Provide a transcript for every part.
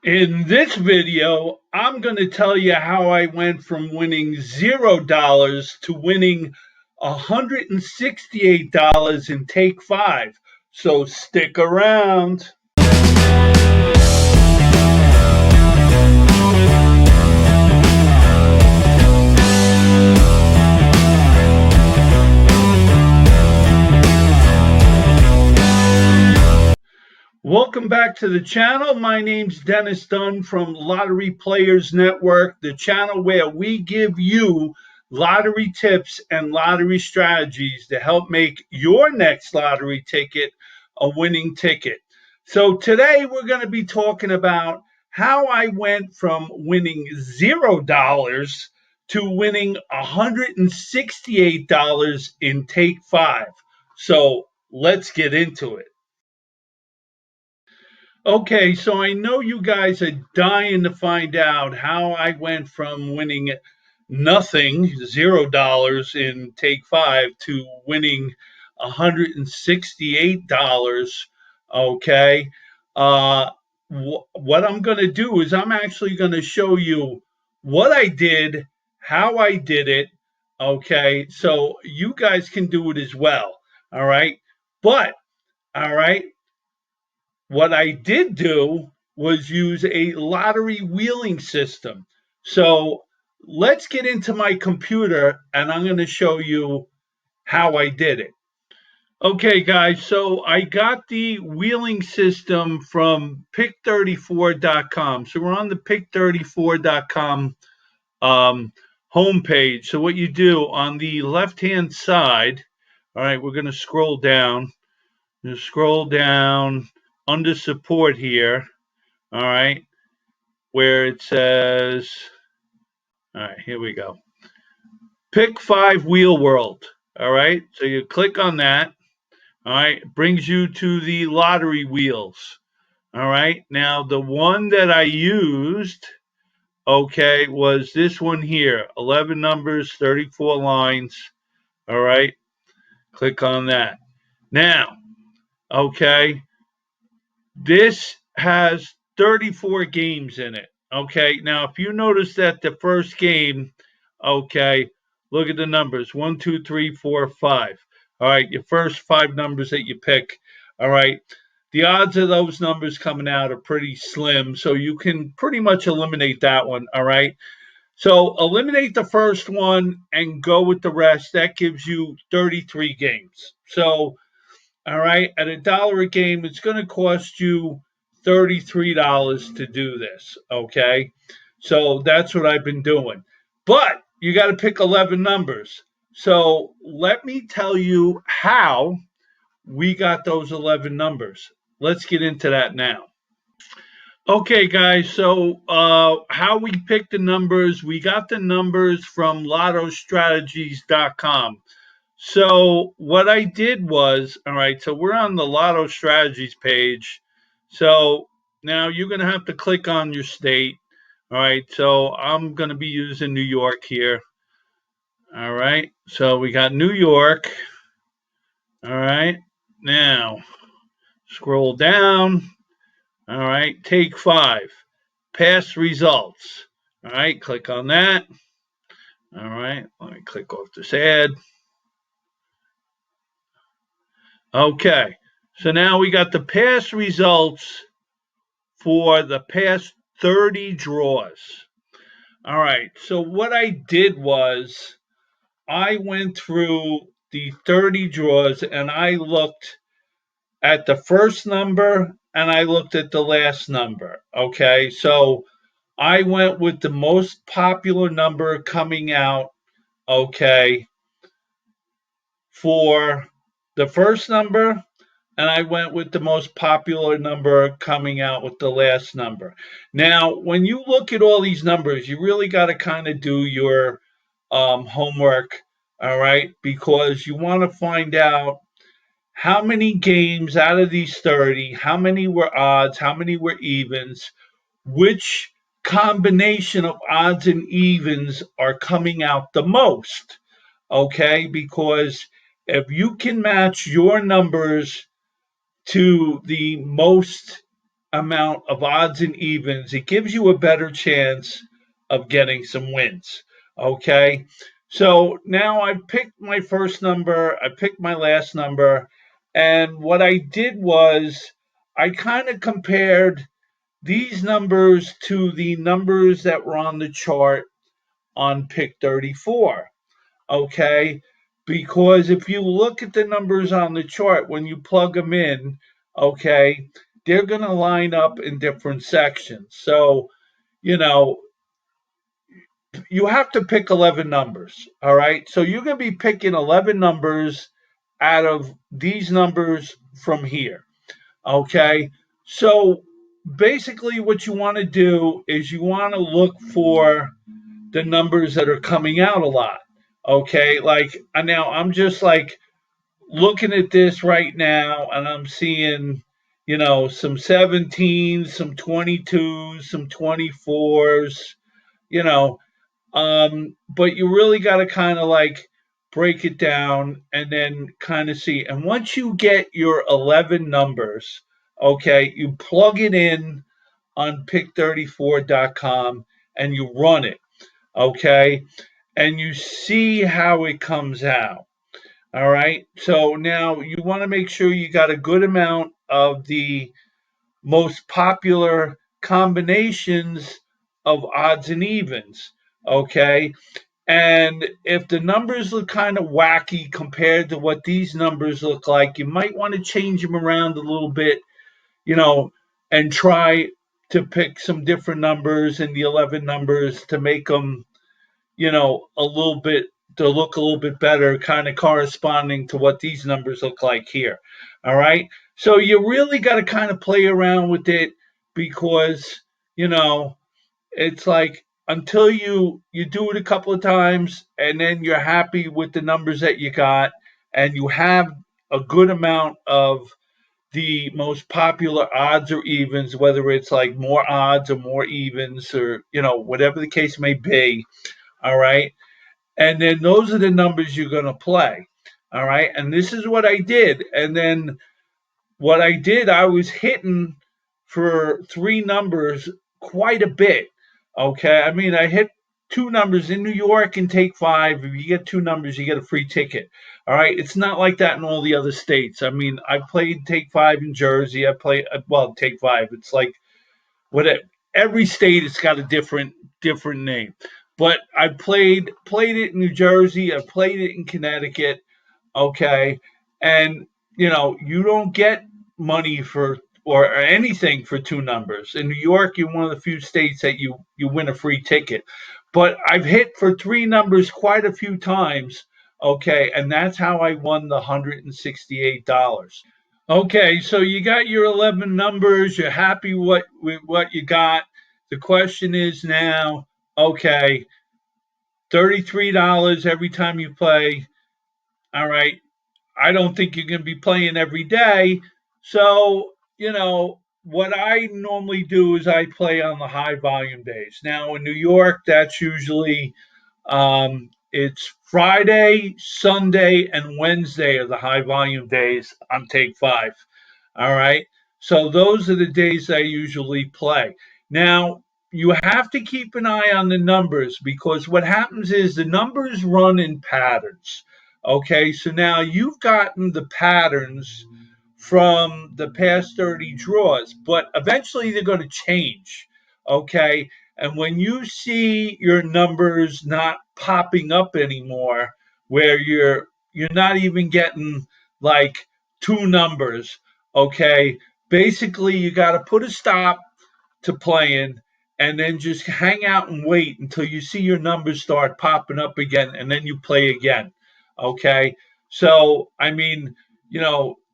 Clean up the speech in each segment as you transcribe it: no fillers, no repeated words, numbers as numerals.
In this video, I'm going to tell you how I went from winning $0 to winning $168 in Take 5. So stick around. Welcome back to the channel. My name's Dennis Dunn from Lottery Players Network, the channel where we give you lottery tips and lottery strategies to help make your next lottery ticket a winning ticket. So today we're going to be talking about how I went from winning $0 to winning $168 in Take 5. So let's get into it. Okay, so I know you guys are dying to find out how I went from winning nothing, $0 in Take 5 to winning $168. Okay. What I'm going to do is I'm actually going to show you what I did, how I did it. Okay. So you guys can do it as well. All right. But, all right. What I did do was use a lottery wheeling system. So let's get into my computer and I'm going to show you how I did it. Okay, guys, so I got the wheeling system from pick34.com. So we're on the pick34.com homepage. So what you do on the left-hand side, all right, we're going to scroll down. Just scroll down under support here, all right, where it says, all right, here we go. Pick 5 Wheel World. All right, so you click on that. All right, it brings you to the lottery wheels. All right, now the one that I used, okay, was this one here, 11 numbers, 34 lines. All right, click on that. Now, okay, this has 34 games in it. Okay. Now, if you notice that the first game, okay, look at the numbers 1, 2, 3, 4, 5. All right. Your first 5 numbers that you pick. All right. The odds of those numbers coming out are pretty slim. So you can pretty much eliminate that one. All right. So eliminate the first one and go with the rest. That gives you 33 games. So, all right, at $1 a game, it's going to cost you $33 to do this. Okay, so that's what I've been doing. But you got to pick 11 numbers. So let me tell you how we got those 11 numbers. Let's get into that now. Okay, guys. So, how we picked the numbers, we got the numbers from lottostrategies.com. So what I did was, all right, so we're on the Lotto Strategies page. So now you're going to have to click on your state. All right, so I'm going to be using New York here. All right, so we got New York. All right, now scroll down. All right, Take 5, past results. All right, click on that. All right, let me click off this ad. Okay, so now we got the past results for the past 30 draws. All right, so what I did was I went through the 30 draws and I looked at the first number and I looked at the last number. Okay, so I went with the most popular number coming out, okay, for the first number, and I went with the most popular number coming out with the last number. Now, when you look at all these numbers, you really got to kind of do your homework, all right, because you want to find out how many games out of these 30, how many were odds, how many were evens, which combination of odds and evens are coming out the most, okay, because if you can match your numbers to the most amount of odds and evens, it gives you a better chance of getting some wins. Okay. So now I picked my first number, I picked my last number, and what I did was I kind of compared these numbers to the numbers that were on the chart on pick 34. Okay. Because if you look at the numbers on the chart, when you plug them in, okay, they're going to line up in different sections. So, you know, you have to pick 11 numbers. All right. So you're going to be picking 11 numbers out of these numbers from here. Okay. So basically, what you want to do is you want to look for the numbers that are coming out a lot. Okay. Like now I'm just like looking at this right now and I'm seeing, some 17s, some 22s, some 24s, you know, but you really got to kind of like break it down and then kind of see. And once you get your 11 numbers, okay, you plug it in on pick34.com and you run it, okay, and you see how it comes out. All right. So now you want to make sure you got a good amount of the most popular combinations of odds and evens. Okay. And if the numbers look kind of wacky compared to what these numbers look like, you might want to change them around a little bit, you know, and try to pick some different numbers in the 11 numbers to make them, a little bit to look a little bit better, kind of corresponding to what these numbers look like here. All right. So you really got to kind of play around with it because, you know, it's like until you do it a couple of times and then you're happy with the numbers that you got and you have a good amount of the most popular odds or evens, whether it's like more odds or more evens or, whatever the case may be. All right. And then those are the numbers you're going to play. All right. And this is what I did. And then what I did, I was hitting for three numbers quite a bit. Okay. I mean, I hit two numbers in New York and take five. If you get two numbers, you get a free ticket. All right. It's not like that in all the other states. I mean, I played take five in Jersey. I played, well, take five. It's like what every state it's got a different name. But I played it in New Jersey. I played it in Connecticut. Okay, and you don't get money for or anything for two numbers. In New York, you're one of the few states that you win a free ticket. But I've hit for three numbers quite a few times. Okay, and that's how I won the $168. Okay, so you got your 11 numbers. You're happy with what you got. The question is now, okay, $33 every time you play. All right, I don't think you're going to be playing every day. So, what I normally do is I play on the high volume days. Now, in New York, that's usually it's Friday, Sunday, and Wednesday are the high volume days on Take Five. All right. So those are the days I usually play. Now, you have to keep an eye on the numbers because what happens is the numbers run in patterns. Okay. So now you've gotten the patterns from the past 30 draws, but eventually they're going to change. Okay. And when you see your numbers not popping up anymore, where you're not even getting like two numbers, okay, basically you got to put a stop to playing and then just hang out and wait until you see your numbers start popping up again and then you play again. Okay. So, I mean,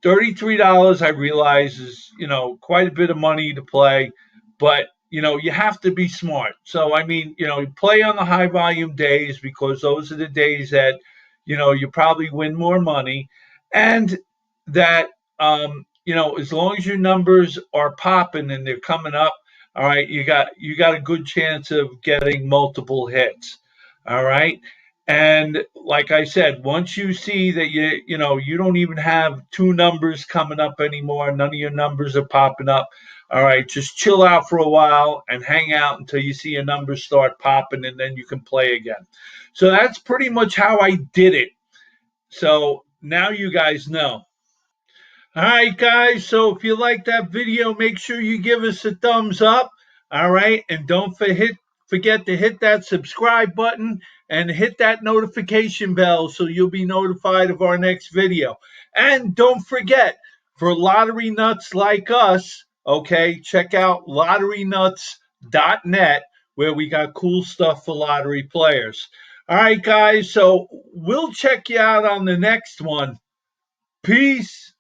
$33 I realize is, quite a bit of money to play, but you have to be smart. So, I mean, you play on the high volume days because those are the days that, you probably win more money and that, as long as your numbers are popping and they're coming up, all right, you got a good chance of getting multiple hits. All right. And like I said, once you see that you don't even have two numbers coming up anymore, none of your numbers are popping up. All right, just chill out for a while and hang out until you see your numbers start popping, and then you can play again. So that's pretty much how I did it. So now you guys know. All right, guys. So if you like that video, make sure you give us a thumbs up. All right. And don't forget to hit that subscribe button and hit that notification bell so you'll be notified of our next video. And don't forget, for lottery nuts like us, okay, check out lotterynuts.net where we got cool stuff for lottery players. All right, guys. So we'll check you out on the next one. Peace.